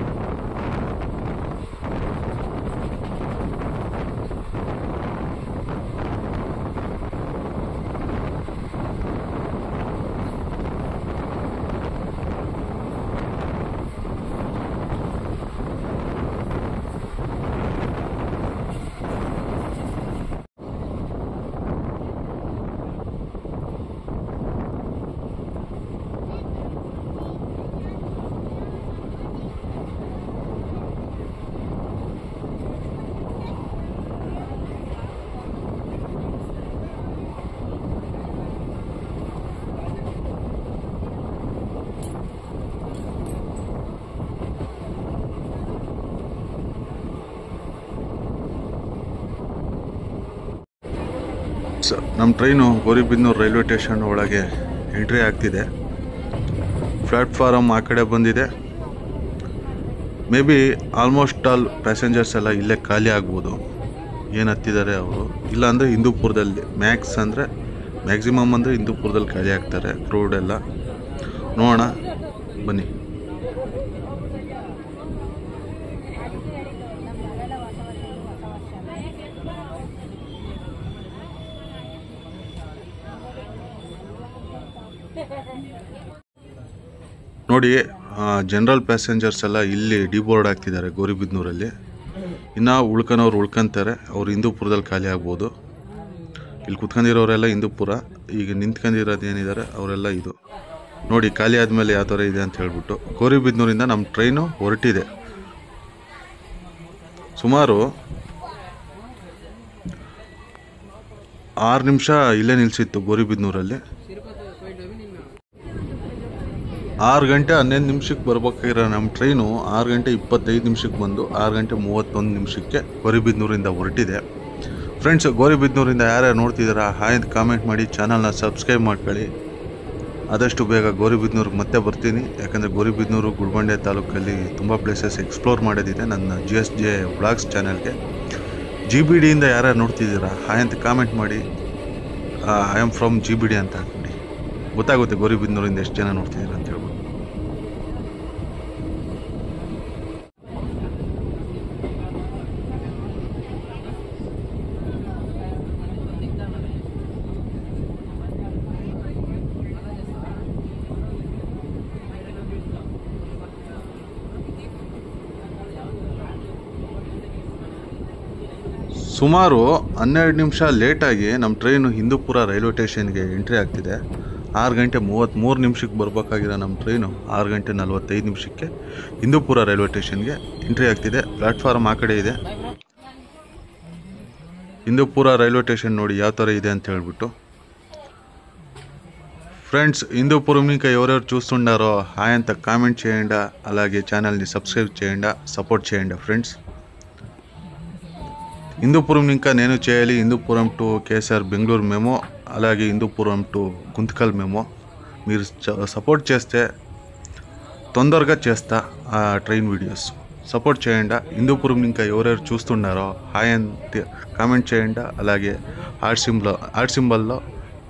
ಫ್ರೆಂಡ್ಸ್, ನಮ್ಮ ಟ್ರೈನು ಗೌರಿಬಿದನೂರು ರೈಲ್ವೆ ಸ್ಟೇಷನ್ ಒಳಗೆ ಎಂಟ್ರಿ ಆಗ್ತಿದೆ. ಪ್ಲ್ಯಾಟ್ಫಾರಮ್ ಆ ಕಡೆ ಬಂದಿದೆ. May be almost all passengers ಎಲ್ಲ ಇಲ್ಲೇ ಖಾಲಿ ಆಗ್ಬೋದು. ಏನು ಹತ್ತಿದ್ದಾರೆ ಅವರು, ಇಲ್ಲಾಂದರೆ ಹಿಂದೂಪುರದಲ್ಲಿ ಮ್ಯಾಕ್ಸಿಮಮ್ ಅಂದರೆ ಹಿಂದೂಪುರದಲ್ಲಿ ಖಾಲಿ ಆಗ್ತಾರೆ ಕ್ರೌಡ್ ಎಲ್ಲ. ನೋಡೋಣ ಬನ್ನಿ. ನೋಡಿ, ಜನರಲ್ ಪ್ಯಾಸೆಂಜರ್ಸ್ ಎಲ್ಲ ಇಲ್ಲಿ ಡಿಬೋರ್ಡ್ ಆಗ್ತಿದ್ದಾರೆ ಗೌರಿಬಿದನೂರಲ್ಲಿ. ಇನ್ನು ಉಳ್ಕೊನವ್ರು ಉಳ್ಕೊಂತಾರೆ, ಅವ್ರು ಹಿಂದೂಪುರದಲ್ಲಿ ಖಾಲಿ ಆಗ್ಬೋದು. ಇಲ್ಲಿ ಕುತ್ಕೊಂಡಿರೋರೆಲ್ಲ ಹಿಂದೂಪುರ, ಈಗ ನಿಂತ್ಕೊಂಡಿರೋದು ಏನಿದ್ದಾರೆ ಅವರೆಲ್ಲ ಇದು. ನೋಡಿ ಖಾಲಿ ಆದಮೇಲೆ ಯಾವ ಥರ ಇದೆ ಅಂತ ಹೇಳ್ಬಿಟ್ಟು. ಗೌರಿಬಿದನೂರಿಂದ ನಮ್ಮ ಟ್ರೈನು ಹೊರಟಿದೆ. ಸುಮಾರು 6 ನಿಮಿಷ ಇಲ್ಲೇ ನಿಲ್ಲಿಸಿತ್ತು ಗೌರಿಬಿದನೂರಲ್ಲಿ. 6 ಗಂಟೆ 11 ನಿಮಿಷಕ್ಕೆ ಬರ್ಬೇಕಾಗಿರೋ ನಮ್ಮ ಟ್ರೈನು 6 ಗಂಟೆ 25 ನಿಮಿಷಕ್ಕೆ ಬಂದು 6 ಗಂಟೆ 31 ನಿಮಿಷಕ್ಕೆ ಗೌರಿಬಿದನೂರಿಂದ ಹೊರಟಿದೆ. ಫ್ರೆಂಡ್ಸ್, ಗೌರಿಬಿದನೂರಿಂದ ಯಾರ್ಯಾರು ನೋಡ್ತಿದ್ದೀರಾ ಹಾಯ್ ಅಂತ ಕಾಮೆಂಟ್ ಮಾಡಿ, ಚಾನಲ್ನ ಸಬ್ಸ್ಕ್ರೈಬ್ ಮಾಡ್ಕೊಳ್ಳಿ. ಆದಷ್ಟು ಬೇಗ ಗೌರಿಬಿದನೂರಿಗೆ ಮತ್ತೆ ಬರ್ತೀನಿ. ಯಾಕಂದರೆ ಗೌರಿಬಿದನೂರು ಗುಲ್ಬಂಡೆ ತಾಲೂಕಲ್ಲಿ ತುಂಬ ಪ್ಲೇಸಸ್ ಎಕ್ಸ್ಪ್ಲೋರ್ ಮಾಡೋದಿದೆ ನನ್ನ GSJ ವ್ಲಾಗ್ಸ್ ಚಾನಲ್ಗೆ. GBDಯಿಂದ ಯಾರ್ಯಾರು ನೋಡ್ತಿದ್ದೀರಾ ಹಾಯ್ ಅಂತ ಕಾಮೆಂಟ್ ಮಾಡಿ. ಐ ಆಮ್ ಫ್ರಮ್ GBD ಅಂತ ಹಾಕ್ಬಿಡಿ, ಗೊತ್ತಾಗುತ್ತೆ ಗೌರಿಬಿದನೂರಿಂದ ಎಷ್ಟು ಜನ ನೋಡ್ತಿದ್ದೀರಾ ಅಂತ ಹೇಳ್ಬೋದು. ಸುಮಾರು 12 ನಿಮಿಷ ಲೇಟಾಗಿ ನಮ್ಮ ಟ್ರೈನು ಹಿಂದೂಪುರ ರೈಲ್ವೆ ಸ್ಟೇಷನ್ಗೆ ಎಂಟ್ರಿ ಆಗ್ತಿದೆ. 6 ಗಂಟೆ 33 ನಿಮಿಷಕ್ಕೆ ಬರಬೇಕಾಗಿರೋ ನಮ್ಮ ಟ್ರೈನು 6 ಗಂಟೆ 45 ನಿಮಿಷಕ್ಕೆ ಹಿಂದೂಪುರ ರೈಲ್ವೆ ಸ್ಟೇಷನ್ಗೆ ಎಂಟ್ರಿ ಆಗ್ತಿದೆ. ಪ್ಲ್ಯಾಟ್ಫಾರ್ಮ್ ಆ ಕಡೆ ಇದೆ. ಹಿಂದೂಪುರ ರೈಲ್ವೆ స్టేషన్ ನೋಡಿ ಯಾವ ಥರ ಇದೆ ಅಂತ ಹೇಳ್ಬಿಟ್ಟು. ఫ్రెండ్స్, హిందూపురం ఇంకా ఎవరెవరు చూస్తుండారో హాయ్ అంత కామెంట్ చేయండి. అలాగే ఛానల్ని సబ్స్క్రైబ్ చేయండి, సపోర్ట్ చేయండి ఫ్రెండ్స్. హిందూపురం ఇంకా నేను చేయాలి. Hindupuram to KSR Bengaluru MEMU, అలాగే హిందూపురం టు గుంతకల్ మెమో. మీరు సపోర్ట్ చేస్తే తొందరగా చేస్తా ఆ ట్రైన్ వీడియోస్. సపోర్ట్ చేయండి. హిందూపురం ఇంకా ఎవరెవరు చూస్తున్నారో హాయ్ అని కామెంట్ చేయండి. అలాగే హార్ట్ సింబల్లో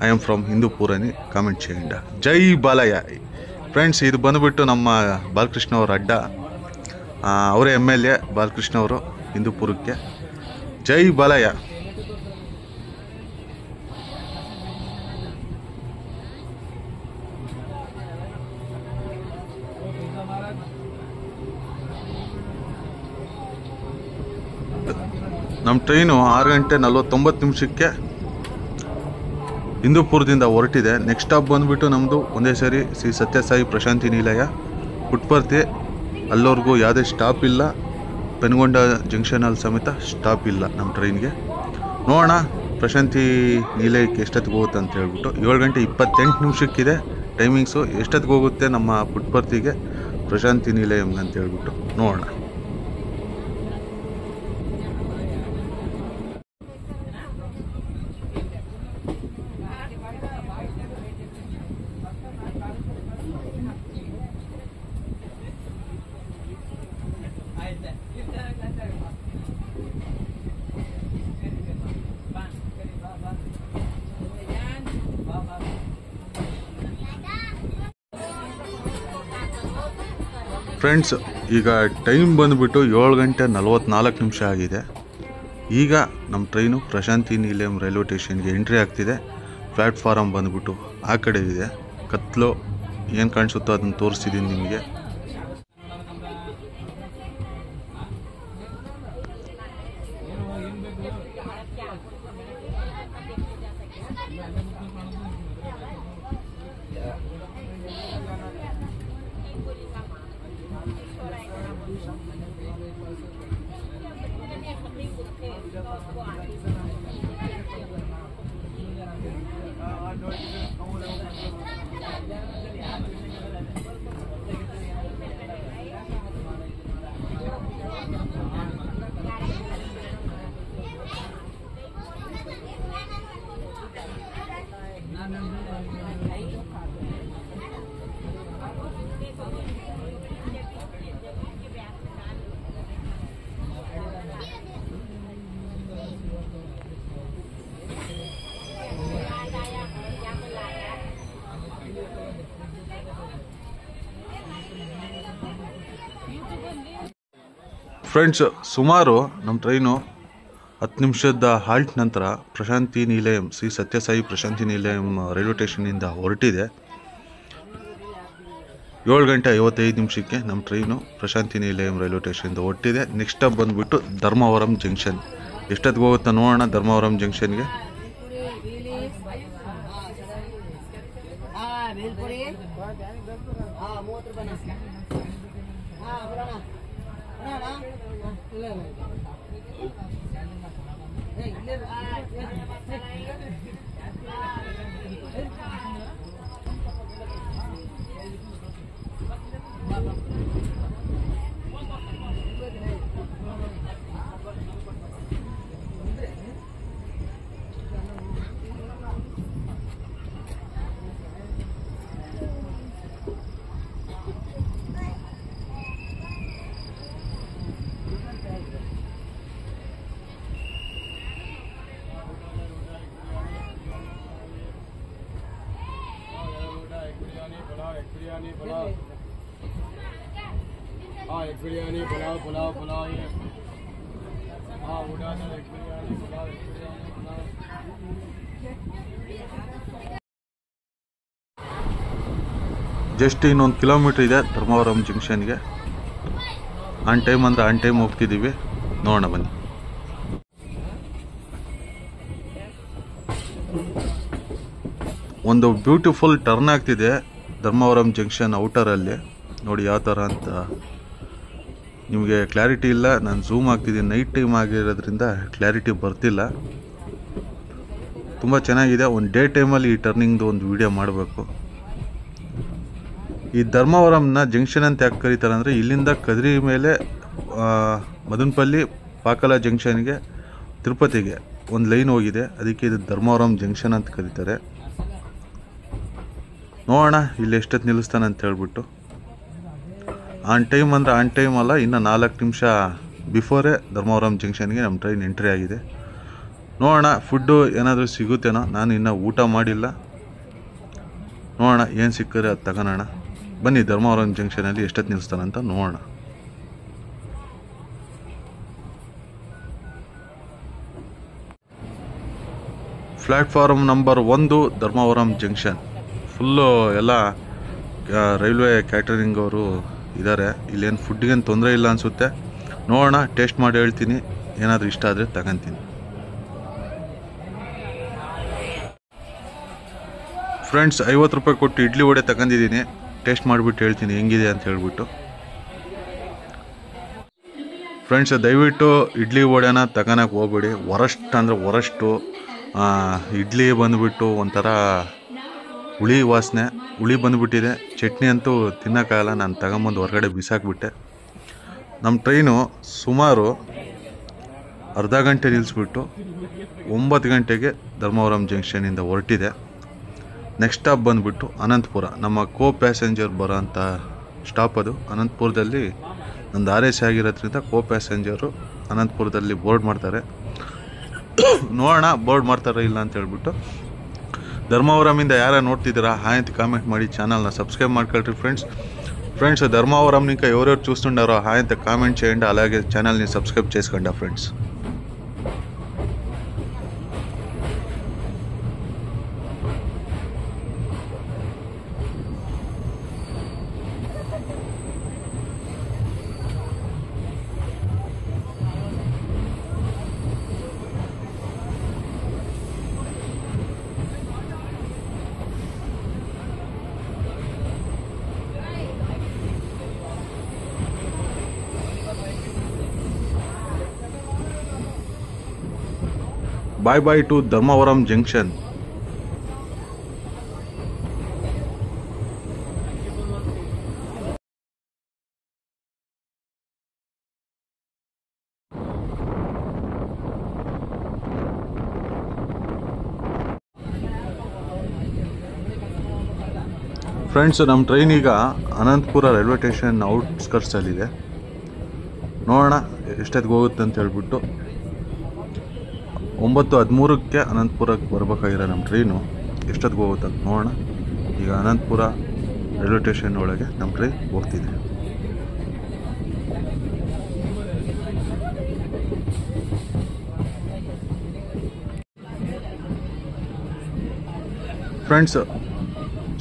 ఐఎమ్ ఫ్రమ్ హిందూపూర్ అని కామెంట్ చేయండి. జై బాలయ్య. ಫ್ರೆಂಡ್ಸ್, ಇದು ಬಂದುಬಿಟ್ಟು ನಮ್ಮ ಬಾಲಕೃಷ್ಣ ಅವರ ಅಡ್ಡ. ಅವರೇ MLA ಬಾಲಕೃಷ್ಣ ಅವರು ಹಿಂದೂಪುರಕ್ಕೆ. ಜೈ ಬಾಲಯ್ಯ. ನಮ್ಮ ಟ್ರೈನು 6 ಗಂಟೆ 49 ನಿಮಿಷಕ್ಕೆ ಹಿಂದೂಪುರದಿಂದ ಹೊರಟಿದೆ. ನೆಕ್ಸ್ಟ್ ಸ್ಟಾಪ್ ಬಂದುಬಿಟ್ಟು ನಮ್ಮದು ಒಂದೇ ಸರಿ ಶ್ರೀ ಸತ್ಯಸಾಯಿ ಪ್ರಶಾಂತಿ ನಿಲಯ ಪುಟ್ಪರ್ತಿ. ಅಲ್ಲವರೆಗೂ ಯಾವುದೇ ಸ್ಟಾಪ್ ಇಲ್ಲ. ಪೆನುಗೊಂಡ ಜಂಕ್ಷನಲ್ಲಿ ಸಮೇತ ಸ್ಟಾಪ್ ಇಲ್ಲ ನಮ್ಮ ಟ್ರೈನ್ಗೆ. ನೋಡೋಣ ಪ್ರಶಾಂತಿ ನಿಲಯಕ್ಕೆ ಎಷ್ಟೊತ್ತಿಗೆ ಹೋಗುತ್ತೆ ಅಂತ ಹೇಳ್ಬಿಟ್ಟು. 7 ಗಂಟೆ 28 ನಿಮಿಷಕ್ಕಿದೆ ಟೈಮಿಂಗ್ಸು. ಎಷ್ಟೊತ್ತಿಗೆ ಹೋಗುತ್ತೆ ನಮ್ಮ ಪುಟ್ಪರ್ತಿಗೆ ಪ್ರಶಾಂತಿ ನಿಲಯಂಗೆ ಅಂತ ಹೇಳ್ಬಿಟ್ಟು ನೋಡೋಣ. ಫ್ರೆಂಡ್ಸ್, ಈಗ ಟೈಮ್ ಬಂದುಬಿಟ್ಟು 7 ಗಂಟೆ 44 ನಿಮಿಷ ಆಗಿದೆ. ಈಗ ನಮ್ಮ ಟ್ರೈನು ಪ್ರಶಾಂತಿ ನಿಲಯಂ ರೈಲ್ವೆ ಸ್ಟೇಷನ್ಗೆ ಎಂಟ್ರಿ ಆಗ್ತಿದೆ. ಪ್ಲ್ಯಾಟ್ಫಾರಮ್ ಬಂದುಬಿಟ್ಟು ಆ ಕಡೆ ಇದೆ. ಕತ್ಲು ಏನು ಕಾಣಿಸುತ್ತೋ ಅದನ್ನು ತೋರಿಸ್ತಿದ್ದೀನಿ ನಿಮಗೆ. ಫ್ರೆಂಡ್ಸ್, ಸುಮಾರು ನಮ್ಮ ಟ್ರೈನು 10 ನಿಮಿಷದ ಹಾಲ್ಟ್ ನಂತರ ಪ್ರಶಾಂತಿ ನಿಲಯಂ, ಶ್ರೀ ಸತ್ಯಸಾಯಿ ಪ್ರಶಾಂತಿ ನಿಲಯಂ ರೈಲ್ವೆ ಸ್ಟೇಷನಿಂದ ಹೊರಟಿದೆ. 7 ಗಂಟೆ 55 ನಿಮಿಷಕ್ಕೆ ನಮ್ಮ ಟ್ರೈನು ಪ್ರಶಾಂತಿ ನಿಲಯಂ ರೈಲ್ವೆ ಸ್ಟೇಷನಿಂದ ಹೊರಟಿದೆ. ನೆಕ್ಸ್ಟ್ ಸ್ಟಾಪ್ ಬಂದುಬಿಟ್ಟು ಧರ್ಮವರಂ ಜಂಕ್ಷನ್. ಎಷ್ಟೊತ್ತಿಗೆ ಹೋಗುತ್ತಾ ನೋಡೋಣ ಧರ್ಮವರಂ ಜಂಕ್ಷನ್ಗೆ. एक बिरयानी पुलाव पुलाव पुलाव ये उड़ा एक बिरयानी पुलाव एक बिरयानी पुलाव. ಜಸ್ಟ್ ಇನ್ನೊಂದು ಕಿಲೋಮೀಟ್ರ್ ಇದೆ ಧರ್ಮವರಂ ಜಂಕ್ಷನ್ಗೆ. ಆನ್ ಟೈಮ್ ಅಂದರೆ ಆನ್ ಟೈಮ್ ಹೋಗ್ತಿದ್ದೀವಿ. ನೋಡೋಣ ಬನ್ನಿ. ಒಂದು ಬ್ಯೂಟಿಫುಲ್ ಟರ್ನ್ ಆಗ್ತಿದೆ ಧರ್ಮವರಂ ಜಂಕ್ಷನ್ ಔಟರಲ್ಲಿ. ನೋಡಿ ಯಾವ ಥರ ಅಂತ ನಿಮಗೆ ಕ್ಲಾರಿಟಿ ಇಲ್ಲ. ನಾನು ಝೂಮ್ ಆಗ್ತಿದ್ದೀನಿ, ನೈಟ್ ಟೈಮ್ ಆಗಿರೋದ್ರಿಂದ ಕ್ಲಾರಿಟಿ ಬರ್ತಿಲ್ಲ. ತುಂಬ ಚೆನ್ನಾಗಿದೆ. ಒಂದು ಡೇ ಟೈಮಲ್ಲಿ ಈ ಟರ್ನಿಂಗ್ದು ಒಂದು ವಿಡಿಯೋ ಮಾಡಬೇಕು. ಈ ಧರ್ಮವರಂನ ಜಂಕ್ಷನ್ ಅಂತ ಯಾಕೆ ಕರೀತಾರೆ ಅಂದರೆ, ಇಲ್ಲಿಂದ ಕದ್ರಿ ಮೇಲೆ ಮದನಪಲ್ಲಿ ಪಾಕಲ ಜಂಕ್ಷನ್ಗೆ ತಿರುಪತಿಗೆ ಒಂದು ಲೈನ್ ಹೋಗಿದೆ. ಅದಕ್ಕೆ ಇದು ಧರ್ಮವರಂ ಜಂಕ್ಷನ್ ಅಂತ ಕರೀತಾರೆ. ನೋಡೋಣ ಇಲ್ಲಿ ಎಷ್ಟೊತ್ತು ನಿಲ್ಲಿಸ್ತಾನೆ ಅಂತ ಹೇಳ್ಬಿಟ್ಟು. ಆನ್ ಟೈಮ್ ಅಂದರೆ ಆನ್ ಟೈಮ್ ಅಲ್ಲ, ಇನ್ನು 4 ನಿಮಿಷ ಬಿಫೋರೇ ಧರ್ಮವರಂ ಜಂಕ್ಷನ್ಗೆ ನಮ್ಮ ಟ್ರೈನ್ ಎಂಟ್ರಿ ಆಗಿದೆ. ನೋಡೋಣ ಫುಡ್ಡು ಏನಾದರೂ ಸಿಗುತ್ತೇನೋ. ನಾನು ಇನ್ನೂ ಊಟ ಮಾಡಿಲ್ಲ. ನೋಡೋಣ ಏನು ಸಿಕ್ಕರೆ ಅದು ತಗೊಳೋಣ. ಬನ್ನಿ ಧರ್ಮವರಂ ಜಂಕ್ಷನಲ್ಲಿ ಎಷ್ಟೊತ್ತು ನಿಲ್ಲಿಸ್ತಾನಂತ ನೋಡೋಣ. Platform number 1 Dharmavaram junction. Full ಎಲ್ಲ ರೈಲ್ವೆ ಕ್ಯಾಟರಿಂಗ್ ಅವರು ಇದ್ದಾರೆ. ಇಲ್ಲೇನು ಫುಡ್ಗೇನು ತೊಂದರೆ ಇಲ್ಲ ಅನಿಸುತ್ತೆ. ನೋಡೋಣ, ಟೇಸ್ಟ್ ಮಾಡಿ ಹೇಳ್ತೀನಿ. ಏನಾದರೂ ಇಷ್ಟ ಆದರೆ ತಗೊತೀನಿ. ಫ್ರೆಂಡ್ಸ್, 50 ರೂಪಾಯಿ ಕೊಟ್ಟು ಇಡ್ಲಿ ವಡೆ ತಗೊಂಡಿದ್ದೀನಿ. ಟೇಸ್ಟ್ ಮಾಡಿಬಿಟ್ಟು ಹೇಳ್ತೀನಿ ಹೆಂಗಿದೆ ಅಂತ ಹೇಳ್ಬಿಟ್ಟು. ಫ್ರೆಂಡ್ಸ್, ದಯವಿಟ್ಟು ಇಡ್ಲಿ ವಡೆನ ತಗೊಳಕ್ಕೆ ಹೋಗ್ಬೇಡಿ. ವರಸ್ಟ್ ಅಂದರೆ ವರಸ್ಟು. ಇಡ್ಲಿ ಬಂದುಬಿಟ್ಟು ಒಂಥರ ಹುಳಿ ವಾಸನೆ, ಹುಳಿ ಬಂದುಬಿಟ್ಟಿದೆ. ಚಟ್ನಿ ಅಂತೂ ತಿನ್ನೋಕ್ಕಾಗಲ್ಲ. ನಾನು ತಗೊಂಬಂದು ಹೊರಗಡೆ ಬಿಸಾಕ್ಬಿಟ್ಟೆ. ನಮ್ಮ ಟ್ರೈನು ಸುಮಾರು ಅರ್ಧ ಗಂಟೆ ನಿಲ್ಲಿಸ್ಬಿಟ್ಟು 9 ಗಂಟೆಗೆ ಧರ್ಮವರಂ ಜಂಕ್ಷನಿಂದ ಹೊರಟಿದೆ. ನೆಕ್ಸ್ಟ್ ಸ್ಟಾಪ್ ಬಂದುಬಿಟ್ಟು ಅನಂತಪುರ. ನಮ್ಮ ಪ್ಯಾಸೆಂಜರ್ ಬರೋ ಅಂಥ ಸ್ಟಾಪ್ ಅದು. ಅನಂತಪುರದಲ್ಲಿ ನಂದು RS ಆಗಿರೋದ್ರಿಂದ ಪ್ಯಾಸೆಂಜರು ಅನಂತಪುರದಲ್ಲಿ ಬೋರ್ಡ್ ಮಾಡ್ತಾರೆ. ನೋಡೋಣ ಬೋರ್ಡ್ ಮಾಡ್ತಾರೋ ಇಲ್ಲ ಅಂತ ಹೇಳ್ಬಿಟ್ಟು. ధర్మవరంಯಿಂದ ಯಾರು ನೋಡ್ತಿದ್ದೀರಾ హాయ్ ಅಂತ కామెంట్ ಮಾಡಿ ఛానల్ని సబ్స్క్రైబ్ ಮಾಡ್ಕೊಳ್ರಿ ఫ్రెండ్స్ ధర్మవరం ఇంకా ఎవరెవరు చూస్తుండారో హాయ్ ಅಂತ కామెంట్ చేయండి. అలాగే ఛానల్ని సబ్స్క్రైబ్ చేసుకోండి friends. Bye bye to Dharmavaram Junction. Friends, ನಮ್ಮ ಟ್ರೈನ್ ಈಗ ಅನಂತಪುರ ರೈಲ್ವೆ ಸ್ಟೇಷನ್ ಔಟ್ಸ್ಕರ್ಟ್ಸಲ್ಲಿದೆ. ನೋಡೋಣ ಎಷ್ಟೊತ್ತಿಗೆ ಹೋಗುತ್ತೆ ಅಂತ ಹೇಳ್ಬಿಟ್ಟು. 9:13ಕ್ಕೆ ಅನಂತಪುರಕ್ಕೆ ಬರಬೇಕಾಗಿರೋ ನಮ್ಮ ಟ್ರೈನು ಎಷ್ಟೊತ್ತಿಗೆ ಹೋಗುತ್ತೆ ಅಂತ ನೋಡೋಣ. ಈಗ ಅನಂತಪುರ ರೈಲ್ವೆ ಸ್ಟೇಷನ್ ಒಳಗೆ ನಮ್ಮ ಟ್ರೈನ್ ಹೋಗ್ತಿದೆ. ಫ್ರೆಂಡ್ಸ್,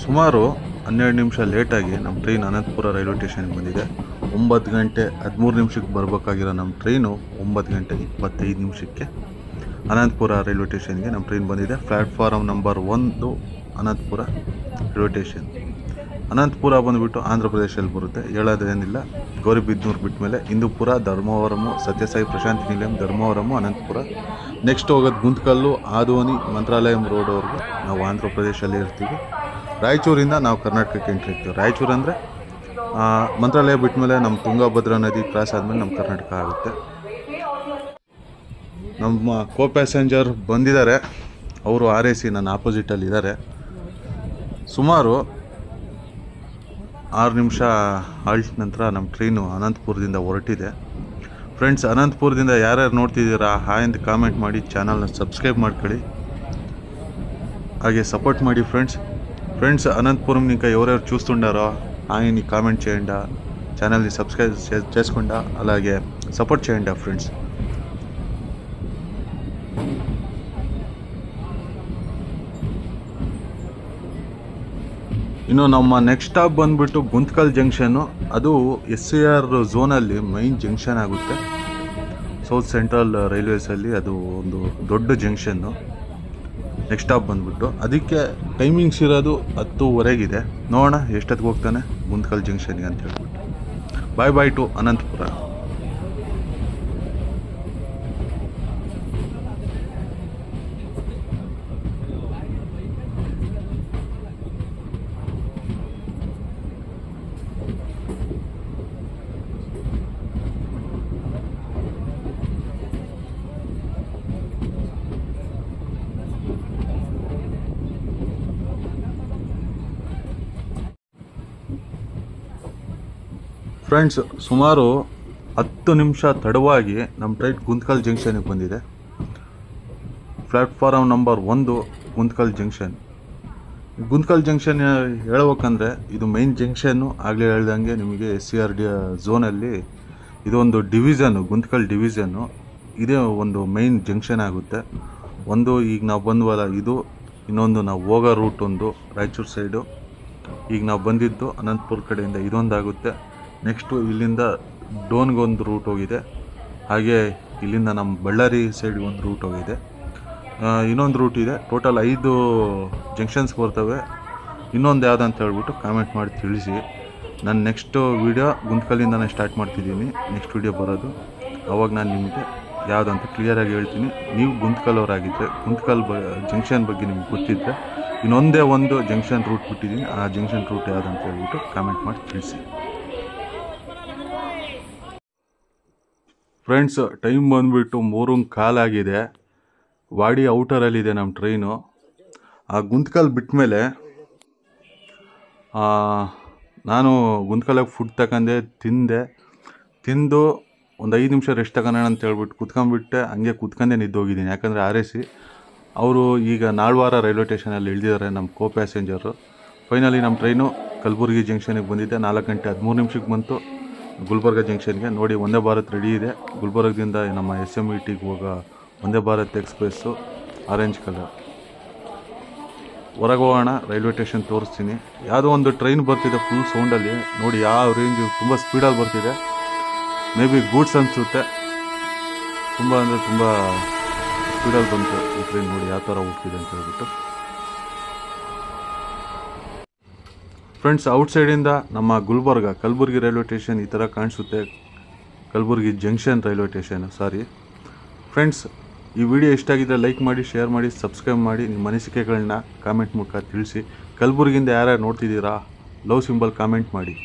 ಸುಮಾರು 12 ನಿಮಿಷ ಲೇಟಾಗಿ ನಮ್ಮ ಟ್ರೈನ್ ಅನಂತಪುರ ರೈಲ್ವೆ ಸ್ಟೇಷನ್ಗೆ ಬಂದಿದೆ. 9 ಗಂಟೆ 13 ನಿಮಿಷಕ್ಕೆ ಬರಬೇಕಾಗಿರೋ ನಮ್ಮ ಟ್ರೈನು 9 ಗಂಟೆ 25 ನಿಮಿಷಕ್ಕೆ ಅನಂತಪುರ ರೈಲ್ವೆ ಸ್ಟೇಷನ್ಗೆ ನಮ್ಮ ಟ್ರೈನ್ ಬಂದಿದೆ. Platform number 1 Anantapur railway station. Anantapur ಬಂದುಬಿಟ್ಟು ಆಂಧ್ರ ಪ್ರದೇಶದಲ್ಲಿ ಬರುತ್ತೆ. ಹೇಳೋದೇನಿಲ್ಲ, ಗೌರಿಬಿದನೂರು ಬಿಟ್ಟ ಮೇಲೆ ಹಿಂದೂಪುರ, ಧರ್ಮವರಮು, ಸತ್ಯಸಾಯಿ ಪ್ರಶಾಂತಿ ನಿಲಯಂ, ಧರ್ಮವರಮು, ಅನಂತಪುರ. ನೆಕ್ಸ್ಟ್ ಹೋಗೋದು ಗುಂತಕಲ್ಲು, ಆದೋನಿ, ಮಂತ್ರಾಲಯಂ ರೋಡ್ವರೆಗೂ ನಾವು ಆಂಧ್ರ ಪ್ರದೇಶದಲ್ಲಿ ಇರ್ತೀವಿ. ರಾಯಚೂರಿಂದ ನಾವು ಕರ್ನಾಟಕಕ್ಕೆ ಎಂಟ್ರಿ ಇರ್ತೀವಿ. ರಾಯಚೂರು ಅಂದರೆ ಮಂತ್ರಾಲಯ ಬಿಟ್ಟ ಮೇಲೆ ನಮ್ಮ ತುಂಗಭದ್ರಾ ನದಿ ಕ್ರಾಸ್ ಆದಮೇಲೆ ನಮ್ಮ ಕರ್ನಾಟಕ ಆಗುತ್ತೆ. ನಮ್ಮ ಕೋ ಪ್ಯಾಸೆಂಜರ್ ಬಂದಿದ್ದಾರೆ, ಅವರು RAC ನನ್ನ ಆಪೋಸಿಟಲ್ಲಿ ಇದ್ದಾರೆ. ಸುಮಾರು 6 ನಿಮಿಷ ಹಾಲ್ಟ್ ನಂತರ ನಮ್ಮ ಟ್ರೈನು ಅನಂತಪುರದಿಂದ ಹೊರಟಿದೆ. ಫ್ರೆಂಡ್ಸ್, ಅನಂತಪುರದಿಂದ ಯಾರ್ಯಾರು ನೋಡ್ತಿದ್ದೀರಾ ಹಾಯ್ ಅಂತ ಕಾಮೆಂಟ್ ಮಾಡಿ, ಚಾನಲ್ನ ಸಬ್ಸ್ಕ್ರೈಬ్ ಮಾಡ್ಕೊಳ್ಳಿ, ಹಾಗೆ సపోర్ట్ ಮಾಡಿ ఫ్రెండ్స్. అనంతపురం ఇంకా ఎవరెవరు చూస్తుండారో ఆయన్ని కామెంట్ చేయండి, ఛానల్ని సబ్స్క్రైబ్ చేసుకోండి, అలాగే సపోర్ట్ చేయండి ఫ్రెండ్స్. ಇನ್ನು ನಮ್ಮ ನೆಕ್ಸ್ಟ್ ಸ್ಟಾಪ್ ಬಂದುಬಿಟ್ಟು ಗುಂತಕಲ್ ಜಂಕ್ಷನ್ನು. ಅದು SCR ಝೋನಲ್ಲಿ ಮೈನ್ ಜಂಕ್ಷನ್ ಆಗುತ್ತೆ. ಸೌತ್ ಸೆಂಟ್ರಲ್ ರೈಲ್ವೇಸಲ್ಲಿ ಅದು ಒಂದು ದೊಡ್ಡ ಜಂಕ್ಷನ್ನು. ನೆಕ್ಸ್ಟ್ ಸ್ಟಾಪ್ ಬಂದುಬಿಟ್ಟು ಅದಕ್ಕೆ ಟೈಮಿಂಗ್ಸ್ ಇರೋದು 10:15 ನೋಡೋಣ ಎಷ್ಟೊತ್ತಿಗೆ ಹೋಗ್ತಾನೆ ಗುಂತಕಲ್ ಜಂಕ್ಷನ್ಗೆ ಅಂತ ಹೇಳ್ಬಿಟ್ಟು. ಬಾಯ್ ಟು ಅನಂತಪುರ. ಫ್ರೆಂಡ್ಸ್, ಸುಮಾರು 10 ನಿಮಿಷ ತಡವಾಗಿ ನಮ್ಮ ಟ್ರೈನ್ ಗುಂತಕಲ್ ಜಂಕ್ಷನ್ಗೆ ಬಂದಿದೆ. Platform number 1 Guntakal junction. Guntakal junction ಹೇಳ್ಬೇಕಂದ್ರೆ ಇದು ಮೈನ್ ಜಂಕ್ಷನ್ನು. ಆಗಲೇ ಹೇಳ್ದಂಗೆ ನಿಮಗೆ SCR ಝೋನಲ್ಲಿ ಇದೊಂದು ಡಿವಿಷನ್ನು, ಗುಂತಕಲ್ ಡಿವಿಷನ್ನು. ಇದೇ ಒಂದು ಮೈನ್ ಜಂಕ್ಷನ್ ಆಗುತ್ತೆ. ಒಂದು ಈಗ ನಾವು ಬಂದ್ವಲ್ಲ ಇದು, ಇನ್ನೊಂದು ನಾವು ಹೋಗೋ ರೂಟ್ ಒಂದು ರಾಯಚೂರು ಸೈಡು. ಈಗ ನಾವು ಬಂದಿದ್ದು ಅನಂತಪುರ ಕಡೆಯಿಂದ ಇದೊಂದಾಗುತ್ತೆ. ನೆಕ್ಸ್ಟು ಇಲ್ಲಿಂದ ಡೋನ್ಗೊಂದು ರೂಟ್ ಹೋಗಿದೆ, ಹಾಗೆ ಇಲ್ಲಿಂದ ನಮ್ಮ ಬಳ್ಳಾರಿ ಸೈಡ್ಗೆ ಒಂದು ರೂಟ್ ಹೋಗಿದೆ, ಇನ್ನೊಂದು ರೂಟ್ ಇದೆ. ಟೋಟಲ್ 5 ಜಂಕ್ಷನ್ಸ್ ಬರ್ತವೆ. ಇನ್ನೊಂದು ಯಾವುದಂತ ಹೇಳ್ಬಿಟ್ಟು ಕಾಮೆಂಟ್ ಮಾಡಿ ತಿಳಿಸಿ. ನಾನು ನೆಕ್ಸ್ಟು ವೀಡಿಯೋ ಗುಂತಕಲ್ಲಿಂದನೇ ಸ್ಟಾರ್ಟ್ ಮಾಡ್ತಿದ್ದೀನಿ. ನೆಕ್ಸ್ಟ್ ವೀಡಿಯೋ ಬರೋದು ಅವಾಗ ನಾನು ನಿಮಗೆ ಯಾವುದಂತ ಕ್ಲಿಯರಾಗಿ ಹೇಳ್ತೀನಿ. ನೀವು ಗುಂತಕಲ್ಲವರಾಗಿದ್ದರೆ ಗುಂತಕಲ್ ಜಂಕ್ಷನ್ ಬಗ್ಗೆ ನಿಮ್ಗೆ ಗೊತ್ತಿದ್ದರೆ ಇನ್ನೊಂದೇ ಒಂದು ಜಂಕ್ಷನ್ ರೂಟ್ ಬಿಟ್ಟಿದ್ದೀನಿ, ಆ ಜಂಕ್ಷನ್ ರೂಟ್ ಯಾವುದಂತ ಹೇಳ್ಬಿಟ್ಟು ಕಾಮೆಂಟ್ ಮಾಡಿ ತಿಳಿಸಿ. ಫ್ರೆಂಡ್ಸ್, ಟೈಮ್ ಬಂದುಬಿಟ್ಟು 3:15 ಆಗಿದೆ. ವಾಡಿ ಔಟರಲ್ಲಿದೆ ನಮ್ಮ ಟ್ರೈನು. ಆ ಗುಂತಕಲ್ ಬಿಟ್ಟ ಮೇಲೆ ನಾನು ಗುಂತಕಲ್ಲಾಗ ಫುಡ್ ತಗೊಂಡೆ, ತಿಂದು ಒಂದು 5 ನಿಮಿಷ ರೆಸ್ಟ್ ತಗೋಣ ಅಂತ ಹೇಳ್ಬಿಟ್ಟು ಕುತ್ಕೊಂಡ್ಬಿಟ್ಟೆ. ಹಂಗೆ ಕುತ್ಕೊಂಡೇ ನಿದ್ದೋಗಿದ್ದೀನಿ. ಯಾಕಂದರೆ RAC ಅವರು ಈಗ ನಾಳ್ವಾರ ರೈಲ್ವೆ ಸ್ಟೇಷನಲ್ಲಿ ಇಳಿದಿದ್ದಾರೆ ನಮ್ಮ ಕೋ ಪ್ಯಾಸೆಂಜರು. ಫೈನಲಿ ನಮ್ಮ ಟ್ರೈನು ಕಲಬುರಗಿ ಜಂಕ್ಷನಿಗೆ ಬಂದಿದ್ದೆ. 4 ಗಂಟೆ 13 ನಿಮಿಷಕ್ಕೆ ಬಂತು ಗುಲ್ಬರ್ಗ ಜಂಕ್ಷನ್ಗೆ. ನೋಡಿ, ವಂದೇ ಭಾರತ್ ರೆಡಿ ಇದೆ. ಗುಲ್ಬರ್ಗದಿಂದ ನಮ್ಮ SMETಗೆ ಹೋಗೋ Vande Bharat express orange colour. ಹೊರಗೆ ಹೋಗೋಣ, ರೈಲ್ವೆ ಸ್ಟೇಷನ್ ತೋರಿಸ್ತೀನಿ. ಯಾವುದೋ ಒಂದು ಟ್ರೈನ್ ಬರ್ತಿದೆ ಫುಲ್ ಸೌಂಡಲ್ಲಿ. ನೋಡಿ ಯಾವ ರೇಂಜು, ತುಂಬ ಸ್ಪೀಡಲ್ಲಿ ಬರ್ತಿದೆ. ಮೇ ಬಿ ಗೂಡ್ಸ್ ಅನಿಸುತ್ತೆ. ತುಂಬ ಅಂದರೆ ತುಂಬ ಸ್ಪೀಡಲ್ಲಿ ಬಂತು ಈ ಟ್ರೈನ್. ನೋಡಿ ಯಾವ ಥರ ಹೋಗ್ತಿದೆ ಅಂತ ಹೇಳ್ಬಿಟ್ಟು. ಫ್ರೆಂಡ್ಸ್, ಔಟ್ಸೈಡಿಂದ ನಮ್ಮ ಕಲಬುರಗಿ ರೈಲ್ವೆ ಸ್ಟೇಷನ್ ಈ ಥರ ಕಾಣಿಸುತ್ತೆ. ಕಲಬುರಗಿ ಜಂಕ್ಷನ್ ರೈಲ್ವೆ ಸ್ಟೇಷನ್, ಸಾರಿ. ಫ್ರೆಂಡ್ಸ್, ಈ ವಿಡಿಯೋ ಇಷ್ಟ ಆಗಿದ್ದರೆ ಲೈಕ್ ಮಾಡಿ, ಶೇರ್ ಮಾಡಿ, ಸಬ್ಸ್ಕ್ರೈಬ್ ಮಾಡಿ. ನಿಮ್ಮ ಅನಿಸಿಕೆಗಳನ್ನ ಕಾಮೆಂಟ್ ಮೂಲಕ ತಿಳಿಸಿ. ಕಲಬುರಗಿಯಿಂದ ಯಾರ್ಯಾರು ನೋಡ್ತಿದ್ದೀರಾ ಲವ್ ಸಿಂಬಲ್ ಕಾಮೆಂಟ್ ಮಾಡಿ.